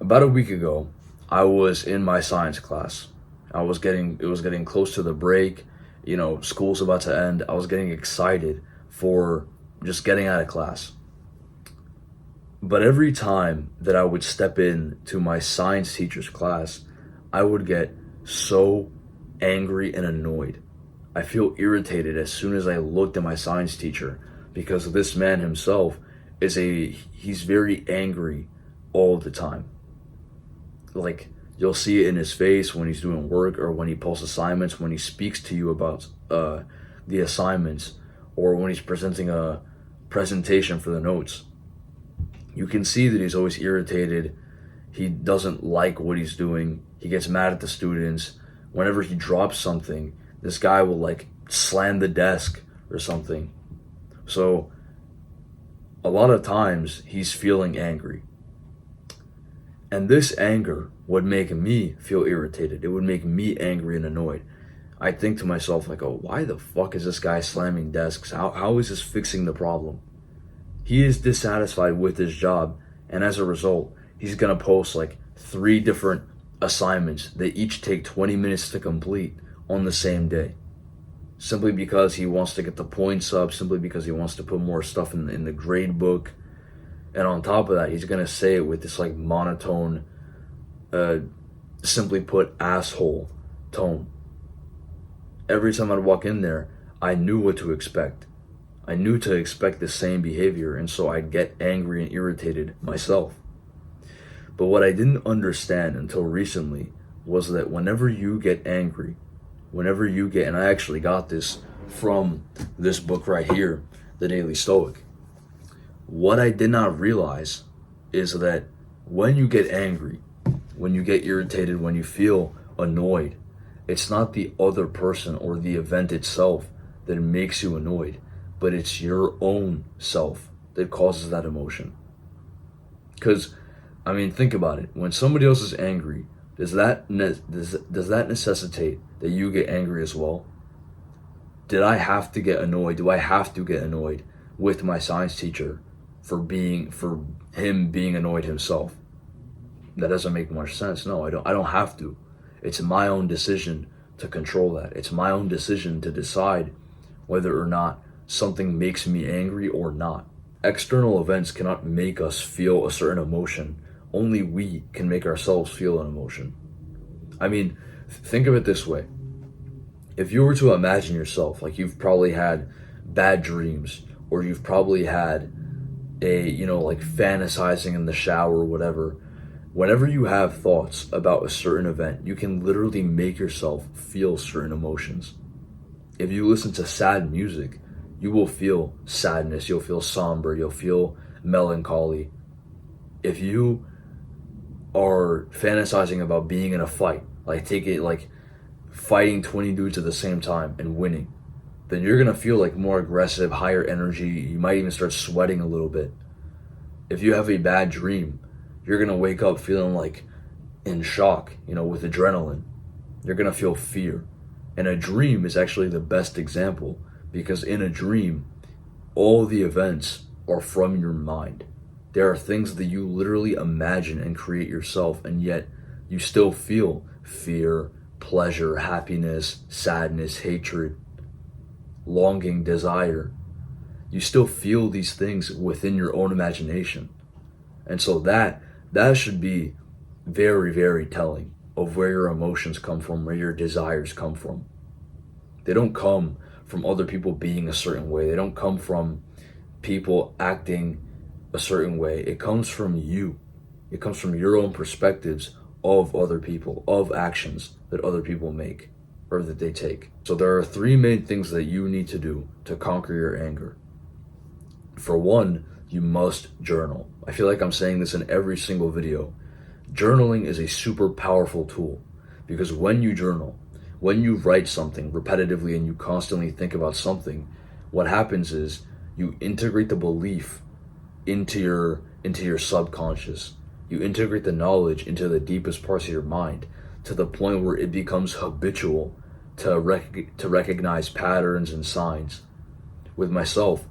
About a week ago, I was in my science class. It was getting close to the break. School's about to end. I was getting excited for just getting out of class. But every time that I would step in to my science teacher's class, I would get so angry and annoyed. I feel irritated as soon as I looked at my science teacher because this man himself he's very angry all the time. Like, you'll see it in his face when he's doing work or when he posts assignments, when he speaks to you about the assignments, or when he's presenting a presentation for the notes. You can see that he's always irritated. He doesn't like what he's doing. He gets mad at the students. Whenever he drops something, this guy will like slam the desk or something. So a lot of times he's feeling angry. And this anger would make me feel irritated. It would make me angry and annoyed. I think to myself, like, oh, why the fuck is this guy slamming desks? How is this fixing the problem? He is dissatisfied with his job, and as a result, he's gonna post like 3 different assignments that each take 20 minutes to complete on the same day. Simply because he wants to get the points up, simply because he wants to put more stuff in the grade book. And on top of that, he's gonna say it with this like monotone, simply put, asshole tone. Every time I'd walk in there, I knew what to expect. I knew to expect the same behavior, and so I'd get angry and irritated myself. But what I didn't understand until recently was that whenever you get angry, and I actually got this from this book right here, The Daily Stoic. What I did not realize is that when you get angry, when you get irritated, when you feel annoyed, it's not the other person or the event itself that makes you annoyed, but it's your own self that causes that emotion. Because, I mean, think about it. When somebody else is angry, does that necessitate that you get angry as well? Did I have to get annoyed? Do I have to get annoyed with my science teacher for him being annoyed himself? That doesn't make much sense. No, I don't have to. It's my own decision to control that. It's my own decision to decide whether or not something makes me angry or not. External events cannot make us feel a certain emotion. Only we can make ourselves feel an emotion. I mean, think of it this way. If you were to imagine yourself, like you've probably had bad dreams, or you've probably had like fantasizing in the shower or whatever, whenever you have thoughts about a certain event, you can literally make yourself feel certain emotions. If you listen to sad music, you will feel sadness, you'll feel somber, you'll feel melancholy. If you are fantasizing about being in a fight, like take it like fighting 20 dudes at the same time and winning, then you're gonna feel like more aggressive, higher energy. You might even start sweating a little bit. If you have a bad dream, you're gonna wake up feeling like in shock, with adrenaline. You're gonna feel fear. And a dream is actually the best example, because in a dream, all the events are from your mind. There are things that you literally imagine and create yourself, and yet you still feel fear, pleasure, happiness, sadness, hatred, longing, desire. You still feel these things within your own imagination. And so that should be very, very telling of where your emotions come from, where your desires come from. They don't come from other people being a certain way. They don't come from people acting a certain way. It comes from you. It comes from your own perspectives of other people, of actions that other people make or that they take. So there are 3 main things that you need to do to conquer your anger. For one, you must journal. I feel like I'm saying this in every single video. Journaling is a super powerful tool, because when you journal, when you write something repetitively and you constantly think about something, what happens is you integrate the belief into your subconscious. You integrate the knowledge into the deepest parts of your mind, to the point where it becomes habitual to recognize patterns and signs. With myself,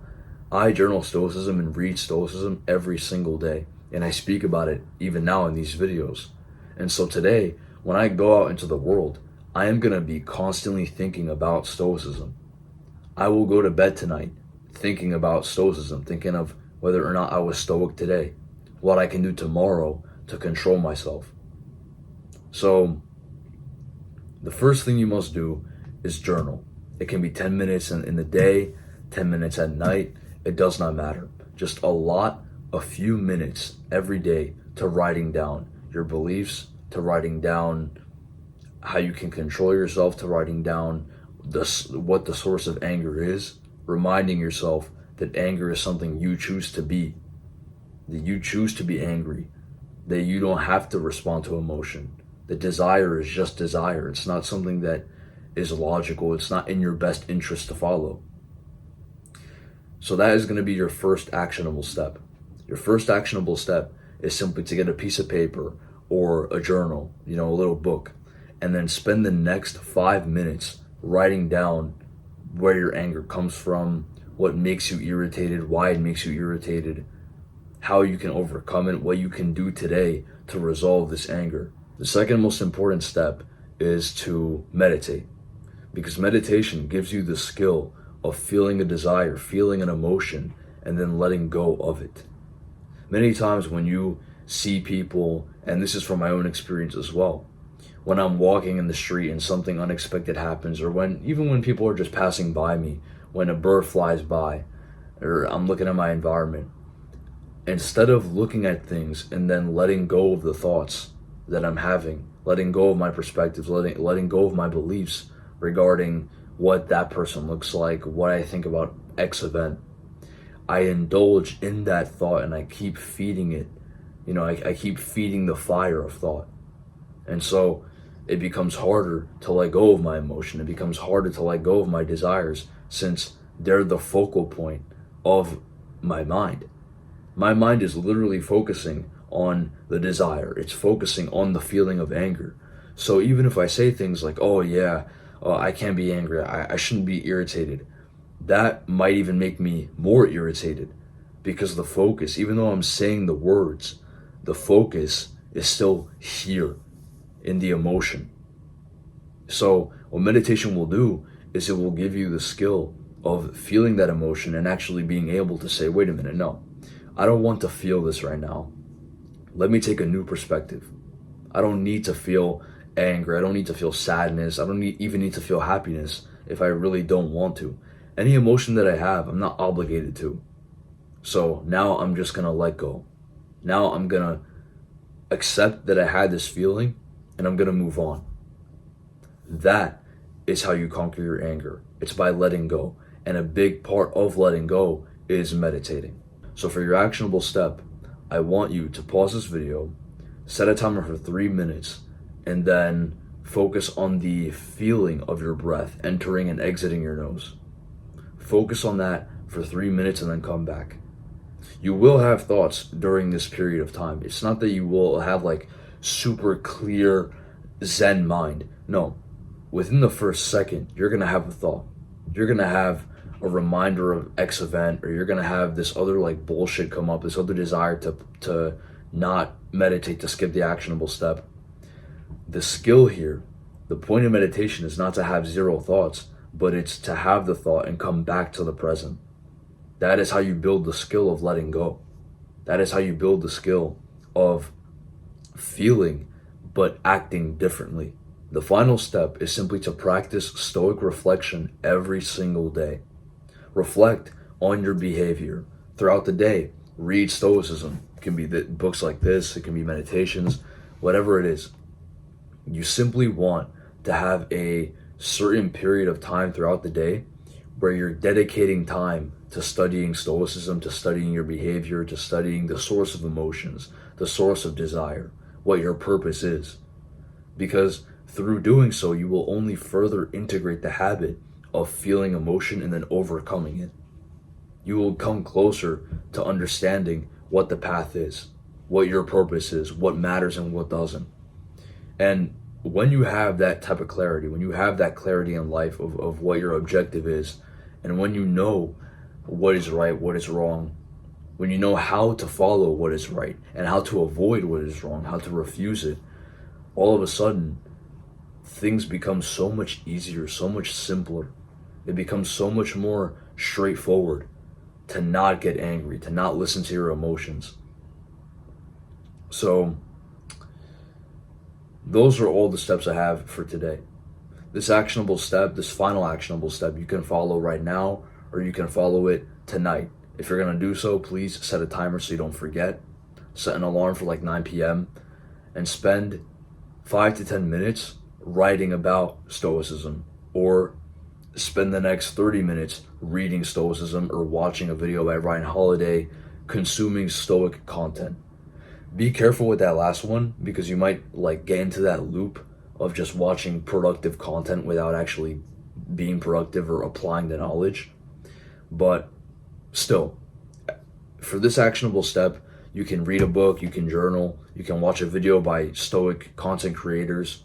I journal Stoicism and read Stoicism every single day. And I speak about it even now in these videos. And so today, when I go out into the world, I am going to be constantly thinking about Stoicism. I will go to bed tonight thinking about Stoicism, thinking of whether or not I was Stoic today, what I can do tomorrow to control myself. So the first thing you must do is journal. It can be 10 minutes in the day, 10 minutes at night. It does not matter. Just allot a few minutes every day to writing down your beliefs, to writing down how you can control yourself, to writing down what the source of anger is, reminding yourself that anger is something you choose to be, that you choose to be angry, that you don't have to respond to emotion. The desire is just desire. It's not something that is logical. It's not in your best interest to follow. So that is going to be your first actionable step. Your first actionable step is simply to get a piece of paper or a journal, a little book, and then spend the next 5 minutes writing down where your anger comes from, what makes you irritated, why it makes you irritated, how you can overcome it, what you can do today to resolve this anger. The second most important step is to meditate, because meditation gives you the skill of feeling a desire, feeling an emotion, and then letting go of it. Many times when you see people, and this is from my own experience as well, when I'm walking in the street and something unexpected happens, or even when people are just passing by me, when a bird flies by, or I'm looking at my environment, instead of looking at things and then letting go of the thoughts that I'm having, letting go of my perspectives, letting go of my beliefs regarding what that person looks like, what I think about X event, I indulge in that thought and I keep feeding it. I keep feeding the fire of thought. And so it becomes harder to let go of my emotion. It becomes harder to let go of my desires, since they're the focal point of my mind. My mind is literally focusing on the desire. It's focusing on the feeling of anger. So even if I say things like, I can't be angry, I shouldn't be irritated, that might even make me more irritated, because the focus, even though I'm saying the words, the focus is still here in the emotion. So what meditation will do is it will give you the skill of feeling that emotion and actually being able to say, wait a minute, no, I don't want to feel this right now. Let me take a new perspective. I don't need to feel anger. I don't need to feel sadness. I don't even need to feel happiness if I really don't want to. Any emotion that I have, I'm not obligated to. So now I'm just going to let go. Now I'm going to accept that I had this feeling and I'm going to move on. That is how you conquer your anger. It's by letting go. And a big part of letting go is meditating. So for your actionable step, I want you to pause this video, set a timer for 3 minutes, and then focus on the feeling of your breath entering and exiting your nose. Focus on that for 3 minutes and then come back. You will have thoughts during this period of time. It's not that you will have like super clear Zen mind. No, within the first second, you're going to have a thought. You're going to have a reminder of X event, or you're going to have this other like bullshit come up, this other desire to not meditate, to skip the actionable step. The skill here, the point of meditation is not to have zero thoughts, but it's to have the thought and come back to the present. That is how you build the skill of letting go. That is how you build the skill of feeling but acting differently. The final step is simply to practice stoic reflection every single day. Reflect on your behavior throughout the day. Read Stoicism. It can be books like this, it can be meditations, whatever it is. You simply want to have a certain period of time throughout the day where you're dedicating time to studying Stoicism, to studying your behavior, to studying the source of emotions, the source of desire, what your purpose is. Because through doing so, you will only further integrate the habit of feeling emotion and then overcoming it. You will come closer to understanding what the path is, what your purpose is, what matters and what doesn't. And when you have that type of clarity, when you have that clarity in life of what your objective is, and when you know what is right, what is wrong, when you know how to follow what is right and how to avoid what is wrong, how to refuse it, all of a sudden, things become so much easier, so much simpler. It becomes so much more straightforward to not get angry, to not listen to your emotions. So, those are all the steps I have for today. This actionable step, this final actionable step, you can follow right now or you can follow it tonight. If you're going to do so, please set a timer so you don't forget. Set an alarm for like 9 p.m. and spend 5 to 10 minutes writing about Stoicism, or spend the next 30 minutes reading Stoicism or watching a video by Ryan Holiday, consuming Stoic content. Be careful with that last one because you might like get into that loop of just watching productive content without actually being productive or applying the knowledge. But still, for this actionable step, you can read a book, you can journal, you can watch a video by Stoic content creators,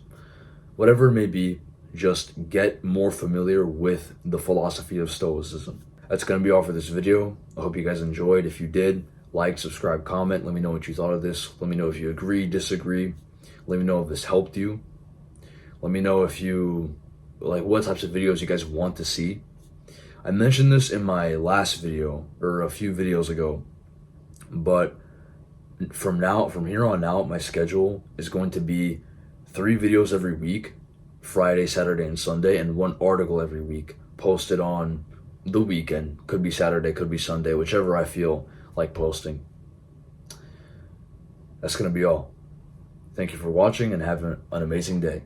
whatever it may be. Just get more familiar with the philosophy of Stoicism. That's going to be all for this video. I hope you guys enjoyed. If you did, like, subscribe, comment. Let me know what you thought of this. Let me know if you agree, disagree. Let me know if this helped you. Let me know if you like what types of videos you guys want to see. I mentioned this in my last video or a few videos ago, but from here on out, my schedule is going to be 3 videos every week, Friday, Saturday, and Sunday, and 1 article every week posted on the weekend. Could be Saturday, could be Sunday, whichever I feel like posting. That's going to be all. Thank you for watching and have an amazing day.